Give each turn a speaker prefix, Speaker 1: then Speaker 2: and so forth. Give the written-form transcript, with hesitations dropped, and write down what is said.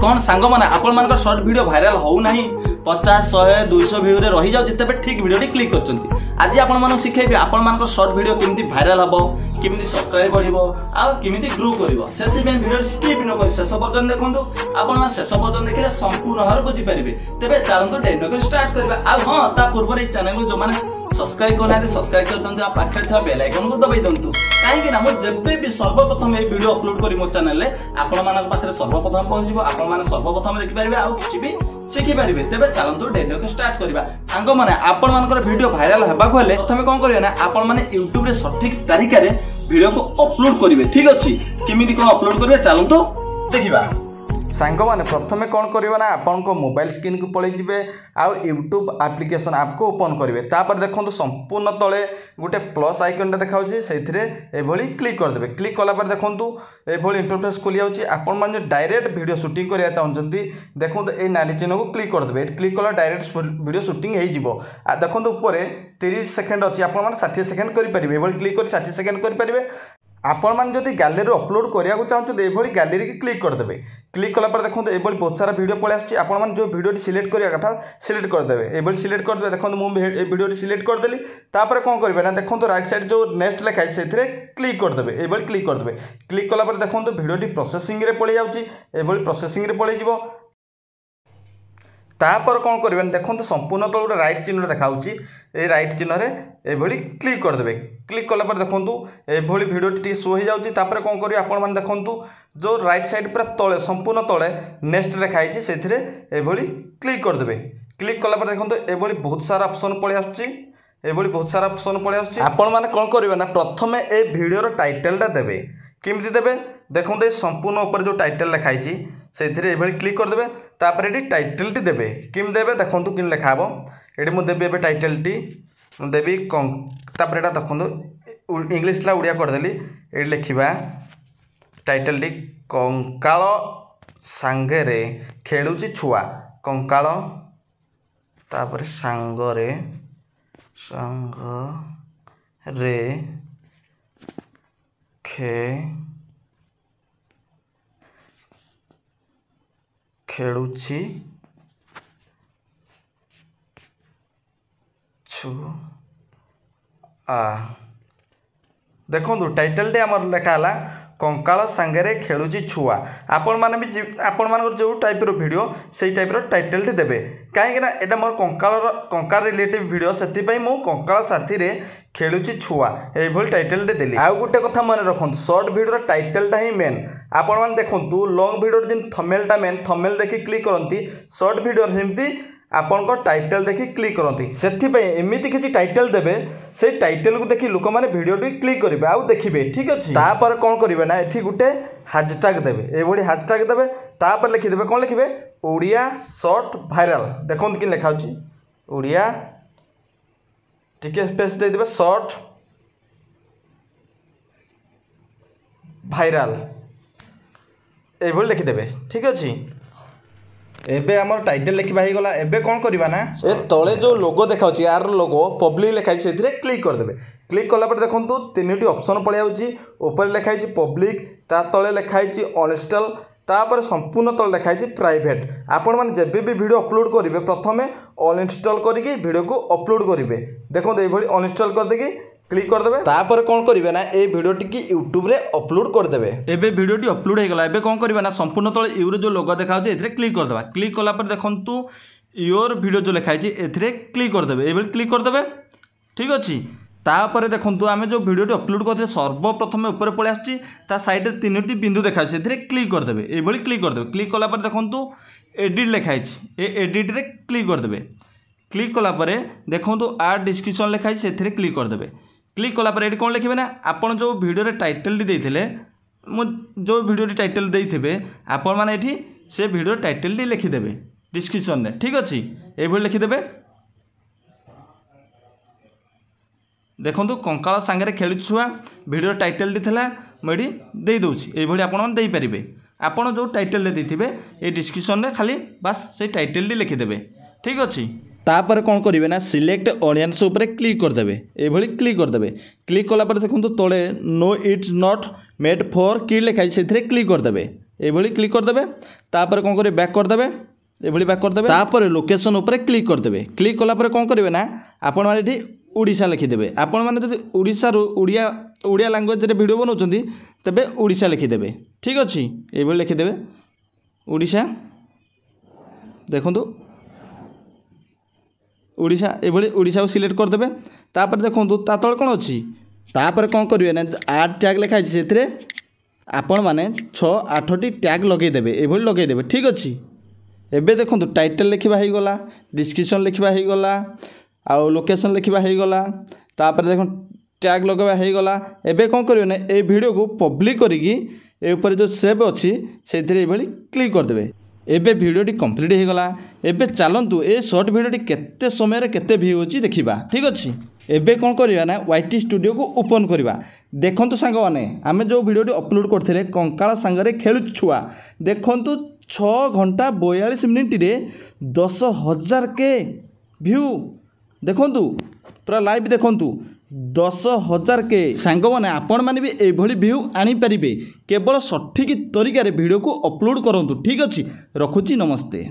Speaker 1: कौन सांग मैंने आपण सर्ट वीडियो भाइराल हो ना 50 100 200 व्यू रे रही जाउ जिते ठीक वीडियो क्लिक करछंती आज आपण मानु सिखेबी आपण सर्ट वीडियो केमती भाइराल हबो केमती सब्सक्राइब बढ़िबो आ केमती ग्रो करबो सेति में वीडियो स्किप न कर शेष पर्यंत देखंतु आपण शेष पर्यंत देखिले संपूर्ण भाव बुझी पारिबे तेबे चलंतु डेनो स्टार्ट करबा आ हां ता पूर्व रे चैनल को जो माने सब्सक्राइब करना सब्सक्राइब कर दंतु आ पाखे था बेल आइकन को दबाई दंतु काहे कि ना मो जेबे भी सर्वप्रथम ए वीडियो अपलोड करी मो चैनल रे आपण मानक पाखरे सर्वप्रथम पहुंचबो आपण माने सर्वप्रथम देखि पारिबे आ किछि भी शिखि पारिबे तेबे चलंतु डेनो को स्टार्ट करबा सांग माने आपण मानकर वीडियो भाइराल हेबा को हेले प्रथमे कोन करियो ना आपण माने YouTube रे सठिक तरीका रे वीडियो को अपलोड करिवे ठीक अछि केमिति कोन अपलोड करिवे चलंतु देखिबा सांग माने प्रथमे कोन करिवे ना आपन को मोबाइल स्क्रीन को पळै जिवे आ YouTube एप्लीकेशन ऐप को ओपन करिवे तापर देखंतु संपूर्ण तळे गुटे प्लस आइकन देखाउची सेथिरे एभली क्लिक कर देबे क्लिक कला पर देखंतु एभली इंटरफेस खोली आउची आपन माने डायरेक्ट वीडियो शूटिंग करिया चाहउचंती देखंतु ए नाली चिन्ह को क्लिक कर देबे क्लिक कला डायरेक्ट वीडियो शूटिंग हे जिवो आ देखंतु ऊपर 30 सेकंड अछि आपन माने 60 सेकंड करि परिबे एभली क्लिक कर 60 सेकंड करि परिबे आपण मान जदि गैलरी अपलोड करिया को चाहते एभली गैलरी की क्लिक कर देबे क्लिक कला पर देखंतु एभली बहुत सारा वीडियो पळे आछि आपण मान जो वीडियो सिलेक्ट करिया कथा सिलेक्ट कर देबे एभली सिलेक्ट कर देबे देखंतु मु ए वीडियो सिलेक्ट कर देली तापर कोन करबे ना देखंतु राइट साइड जो नेक्स्ट लिखा है सेथिरे क्लिक कर देबे एभली क्लिक कर देबे क्लिक कला पर देखंतु वीडियो प्रोसेसिंग रे पळे जाउची एभली प्रोसेसिंग रे पळे जिवो तापर कोन करबे देखंतु संपूर्ण तळ गोटे राइट चिन्ह देखाउची ए राइट चिन्ह रे एभली क्लिक कर देबे क्लिक कला पर देखंतु एभली वीडियो टी शो हो जाउची तापर कोन करियो आपण माने देखंतु जो राइट साइड पूरा तळे संपूर्ण तळे नेक्स्ट रेखा आइची सेथिरे एभली क्लिक कर देबे क्लिक कला पर देखंतु एभली बहुत सारा ऑप्शन पळे आछी एभली बहुत सारा ऑप्शन पळे आछी आपण माने कोन करिवे ना प्रथमे ए वीडियो रो टाइटल टा देबे केमति देबे देखंतु संपूर्ण ऊपर जो टाइटल लिखा आइची सेथिरे एभली क्लिक कर देबे तापर एटी टाइटल टी देबे किम देबे देखंतु किन लिखा हबो एटी मु देबे एबे टाइटल टी देबी तापर एटा देखंतु इंग्लिश ला उड़िया कर देली एटी लिखिबा टाइटल टी कंकाल सांगरे खेलुची छुआ कंकाल तापर सांगरे सांग रे खेलुची देखो टाइटल टे आम लिखाला कंकाल सांगरे खेलुची छुआ आपण माने भी आपण मान जो टाइप रो वीडियो से टाइप रो टाइटल टे देबे काहे ना एटा मोर कंकाल रिलेटिव वीडियो सेति पई मो कंकाल साथी रे खेलुची छुआ ए भल टाइटल टे देली आ गुटे कथा मन रखन शॉर्ट वीडियो रो टाइटल टा ही मेन आपण मान देखंतु लॉन्ग वीडियो जिन थंबनेल टा मेन थंबनेल देखि क्लिक करंती शॉर्ट वीडियो सेमती आपण को टाइटल देखि क्लिक करंती सेति पई एमिति किछि टाइटल देबे से टाइटल को देखि लोक माने वीडियो टी क्लिक करिवे आ देखिबे ठीक अछि तापर कोन करिवे ना एठी गुटे हैशटैग देबे ए बडी हैशटैग देबे तापर लिखि देबे कोन लिखिबे ओडिया शॉर्ट भाइराल देखंत कि लिखा होछि ओडिया टिके स्पेस दे देबे शॉर्ट भाइराल ए बडी लिखि देबे ठीक अछि एबे हमर टाइटल लिखिबा ही गला एबे कोन करबा ना ए तळे जो लोगो देखाउची यार लोगो पब्लिक लिखाई सेथिरे क्लिक कर देबे क्लिक कला पर देखंतु तीनटी ऑप्शन पळे आउची ऊपर लिखाई छि पब्लिक ता तळे लिखाई छि अनइंस्टॉल तापर संपूर्ण तळे लिखाई छि प्राइवेट आपण माने जेबे भी वीडियो अपलोड करिवे प्रथमे अनइंस्टॉल करिकि वीडियो को अपलोड करिवे देखंतु एभली अनइंस्टॉल कर देकी क्लिक कर देबे तापर कोन करिवे ना ए वीडियो टी की YouTube रे अपलोड कर देबे एबे वीडियो टी अपलोड हे गला एबे कोन करिवे ना संपूर्ण तळे यूरो जो लोगो देखाउ जे एथरे क्लिक कर देबा क्लिक कला पर देखंतु योर वीडियो जो लिखाइ जे एथरे क्लिक कर देबे एबे क्लिक कर देबे ठीक अछि तापर देखंतु आमे जो वीडियो टी अपलोड करथे सर्वप्रथम ऊपर पळे आछि ता साइड रे तीनटी बिंदु देखाउ जे एथरे क्लिक कर देबे एबे क्लिक कर देबे क्लिक कला पर देखंतु एडिट लिखाइ जे ए एडिट रे क्लिक कर देबे क्लिक कला पर देखंतु आर डिस्क्रिप्शन लिखाइ जे एथरे क्लिक कर देबे क्लिक कला पर एटी कोन लिखिबे ना आपण जो वीडियो रे टाइटल दी देथिले मु जो वीडियो रे टाइटल देथिबे आपण माने एठी से वीडियो टाइटल दी लिखि देबे डिस्क्रिप्शन रे ठीक अछि ए भली लिखि देबे देखंतु कंकाल सांगरे खेलु छुआ वीडियो टाइटल दी थला मडी देई दोछि ए भली आपण माने देई परिबे आपण जो टाइटल दे देथिबे ए डिस्क्रिप्शन रे खाली बस से टाइटल दी लिखि देबे ठीक अछि तापर कौन करेंगे ना सिलेक्ट ऑडियंस ऊपर क्लिक करदे ये क्लिक करदे क्लिक कला पर देखो तले no it's not made for की लिखाई से क्लिक करदे एभली क्लिक करदे तापर कौन करेंगे बैक करदे एभली बैक करदे तापर लोकेशन उपर क्लिक करदे क्लिक कलापर कौन करेंगे ना आपण मैंने ये ओडिशा लिखिदेवे आपण मैंने जो ओडिशारू ओडिया ओडिया लैंग्वेज रे वीडियो बनाउछंती तबे ओडिशा लिखिदेवे ठीक अच्छे ये लिखिदेवे ओडिशा देखंतु ओडिशा ये ओडिशा को सिलेक्ट करदे तापर देखंतु ता तळे कोन अछि तापर कौन करेंगे ना आड टैग लिखाई से आपण मैंने 6-8टी टैग लगेदेवे ये लगेदेवे ठीक अच्छे एबे देखंतु टाइटल लिखा हो गला डिस्क्रिप्शन लिखा हो गला आउ लोकेशन लिखा हो गला तापर देख टैग लगवा हो गला एबे कौन करियो ना ए वीडियो को पब्लिक करिकी ए ऊपर जो सेव अच्छी से क्लिक करदे एबे वीडियोटी कंप्लीट हो गला एबे चलतु ए शॉर्ट वीडियोटी केते समय रे केते व्यू अछि देखिबा ठीक अछि एबे कौन करिया ना YT स्टूडियो को ओपन करवा देखंतु सांग माने आमे जो वीडियोटी अपलोड करथिले कंकाळ सांगरे खेलु छुआ देखंतु 6 घंटा 42 मिनिट रे 10,000 के व्यू देखंतु पूरा लाइव देखंतु 10,000 के सांग माने आपण माने भी एभली व्यू आनी परिबे केवल सठिक तरीका रे वीडियो को अपलोड करंतु ठीक अछि रखुची नमस्ते।